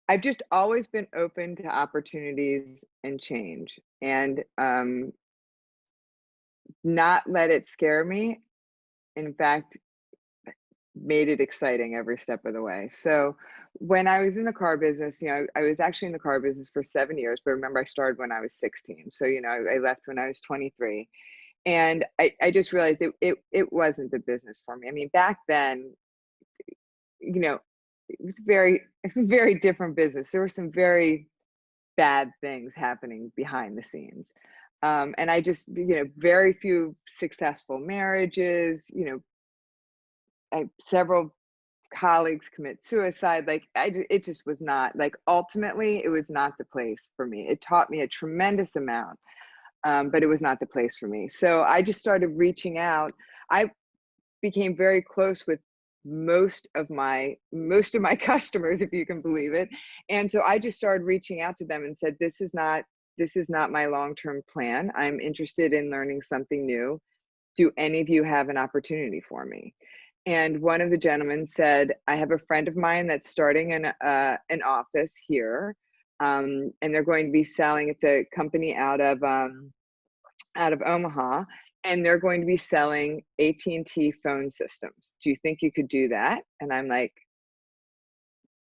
I've just always been open to opportunities and change, and not let it scare me. In fact, made it exciting every step of the way. So when I was in the car business, I was actually in the car business for 7 years, but remember I started when I was 16. So, I left when I was 23. And I just realized it wasn't the business for me. I mean, back then, you know, it's a very different business. There were some very bad things happening behind the scenes. And I just, very few successful marriages, several colleagues commit suicide. Like it just was not like, ultimately it was not the place for me. It taught me a tremendous amount, but it was not the place for me. So I just started reaching out. I became very close with most of my customers, if you can believe it. And so I just started reaching out to them and said, this is not my long-term plan. I'm interested in learning something new. Do any of you have an opportunity for me? And one of the gentlemen said, I have a friend of mine that's starting an office here, and they're going to be selling. It's a company out of Omaha, and they're going to be selling AT&T phone systems. Do you think you could do that? And I'm like,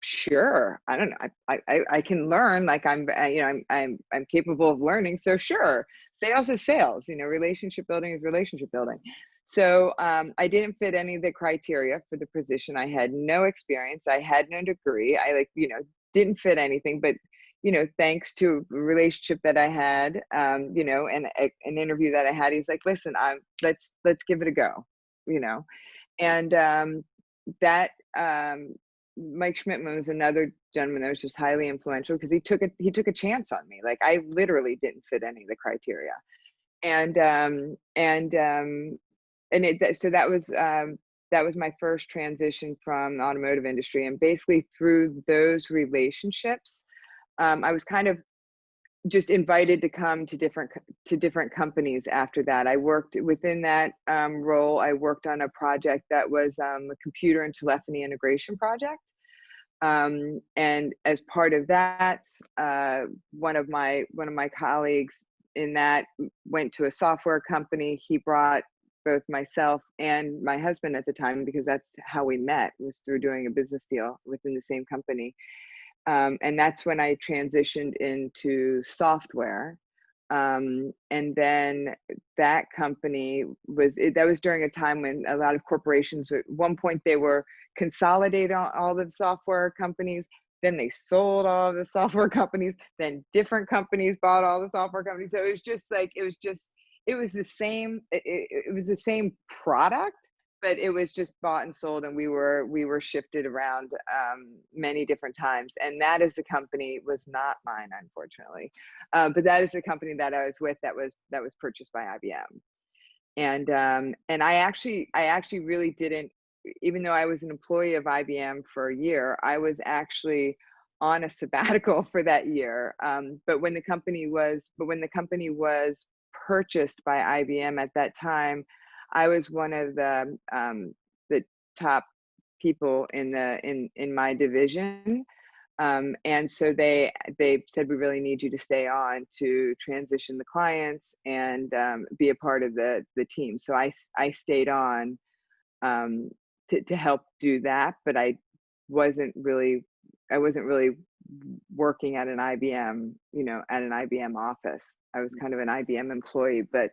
sure. I don't know. I can learn. Like I'm capable of learning. So sure. Sales is sales. Relationship building is relationship building. So I didn't fit any of the criteria for the position. I had no experience. I had no degree. I didn't fit anything. But thanks to a relationship that I had, and an interview that I had, he's like, listen, let's give it a go. You know, and that Mike Schmidtman was another gentleman that was just highly influential because he took a chance on me. Like I literally didn't fit any of the criteria, and so that was my first transition from the automotive industry, and basically through those relationships, I was kind of just invited to come to different companies after that. I worked within that role. I worked on a project that was a computer and telephony integration project. And as part of that, one of my colleagues in that went to a software company. He brought both myself and my husband at the time, because that's how we met, was through doing a business deal within the same company. And that's when I transitioned into software. And then that company that was during a time when a lot of corporations, at one point, they were consolidating all the software companies. Then they sold all of the software companies. Then different companies bought all the software companies. So it was the same. It was the same product, but it was just bought and sold, and we were shifted around many different times. And that is a company, was not mine, unfortunately, but that is the company that I was with, that was purchased by IBM. And I actually really didn't, even though I was an employee of IBM for a year, I was actually on a sabbatical for that year. But when the company was purchased by IBM at that time, I was one of the top people in my division. And so they said, we really need you to stay on to transition the clients and be a part of the team. So I stayed on to help do that, but I wasn't really working at an IBM, at an IBM office. I was kind of an IBM employee, but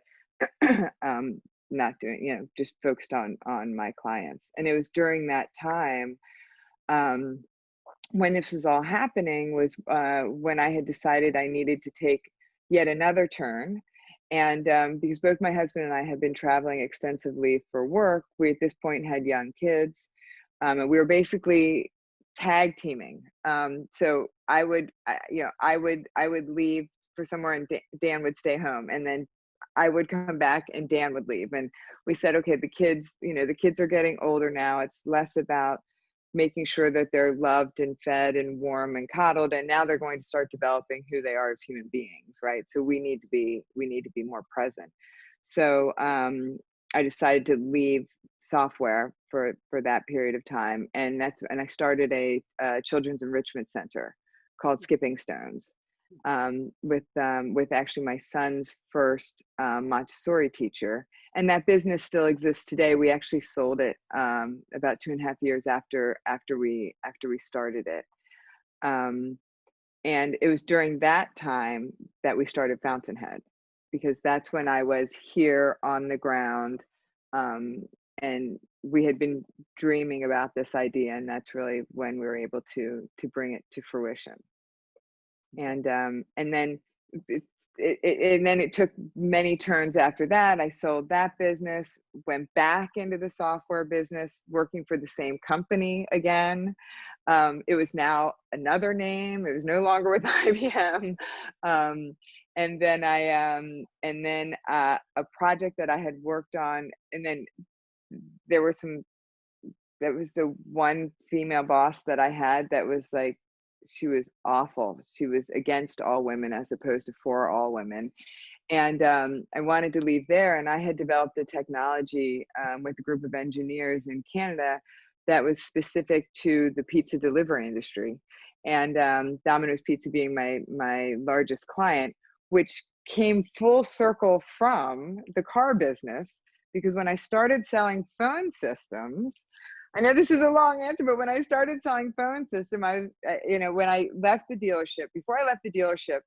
not doing, just focused on my clients. And it was during that time, when this was all happening, was when I had decided I needed to take yet another turn. And because both my husband and I had been traveling extensively for work, we at this point had young kids, and we were basically tag teaming. So I would leave for somewhere, and Dan would stay home, and then I would come back and Dan would leave. And we said, okay, the kids are getting older now. It's less about making sure that they're loved and fed and warm and coddled, and now they're going to start developing who they are as human beings, right? So we need to be more present. So I decided to leave software for that period of time, and I started a children's enrichment center called Skipping Stones, with actually my son's first Montessori teacher. And that business still exists today. We actually sold it about 2.5 years after we started it. And it was during that time that we started Fountainhead, because that's when I was here on the ground, and we had been dreaming about this idea, and that's really when we were able to bring it to fruition. And then it took many turns after that. I sold that business, went back into the software business, working for the same company again. It was now another name. It was no longer with IBM. And then a project that I had worked on, and then there were that was the one female boss that I had that was like, she was awful. She was against all women as opposed to for all women. And I wanted to leave there, and I had developed a technology with a group of engineers in Canada that was specific to the pizza delivery industry. And Domino's Pizza being my largest client, which came full circle from the car business, because when I started selling phone systems, I know this is a long answer, but when I started selling phone system, I was, when I left the dealership, before I left the dealership,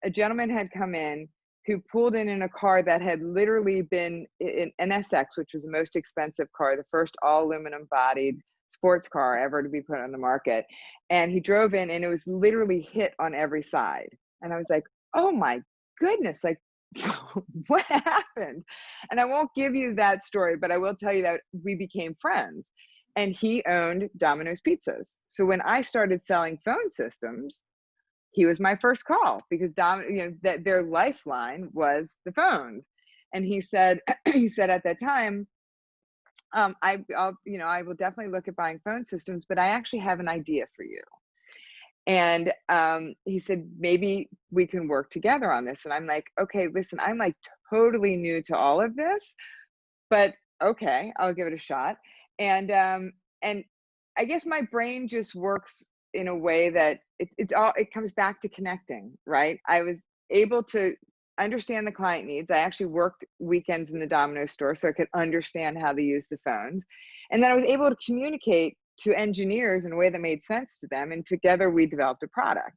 a gentleman had come in who pulled in a car that had literally been an NSX, which was the most expensive car, the first all aluminum bodied sports car ever to be put on the market. And he drove in, and it was literally hit on every side. And I was like, oh my goodness, like, what happened? And I won't give you that story, but I will tell you that we became friends. And he owned Domino's Pizzas. So when I started selling phone systems, he was my first call, because that their lifeline was the phones. And he said, at that time, I will definitely look at buying phone systems, but I actually have an idea for you. And he said, maybe we can work together on this. And I'm like, okay, listen, I'm like totally new to all of this, but okay, I'll give it a shot. And I guess my brain just works in a way that it comes back to connecting, right? I was able to understand the client needs. I actually worked weekends in the Domino's store so I could understand how they use the phones. And then I was able to communicate to engineers in a way that made sense to them. And together we developed a product.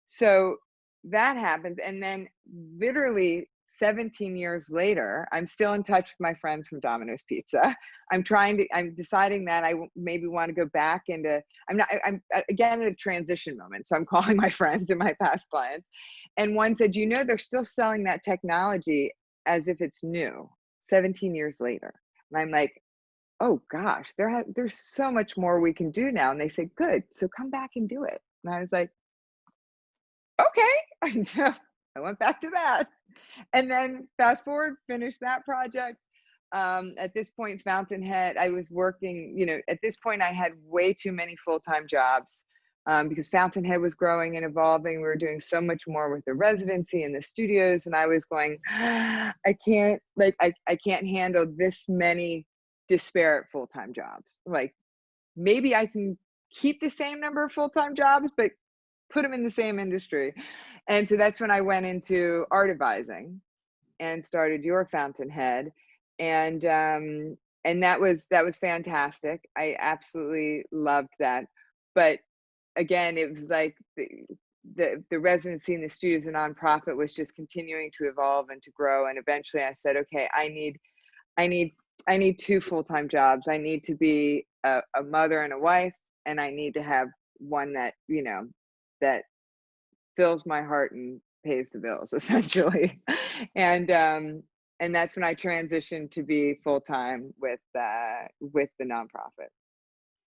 So that happened. And then literally 17 years later, I'm still in touch with my friends from Domino's Pizza. I'm deciding that I maybe want to go back into, I'm again in a transition moment. So I'm calling my friends and my past clients. And one said, they're still selling that technology as if it's new 17 years later. And I'm like, oh gosh, there's so much more we can do now. And they said, good, so come back and do it. And I was like, okay. And so I went back to that. And then fast forward, finished that project. At this point, Fountainhead, I was working, at this point I had way too many full-time jobs because Fountainhead was growing and evolving. We were doing so much more with the residency and the studios. And I was going, I can't handle this many disparate full-time jobs. Like, maybe I can keep the same number of full-time jobs, but put them in the same industry. And so that's when I went into art advising and started Your Fountainhead. And that was fantastic. I absolutely loved that. But again, it was like the residency in the studios and nonprofit was just continuing to evolve and to grow. And eventually I said, okay, I need 2 full-time jobs. I need to be a mother and a wife, and I need to have one that, that fills my heart and pays the bills, essentially. And that's when I transitioned to be full-time with the nonprofit.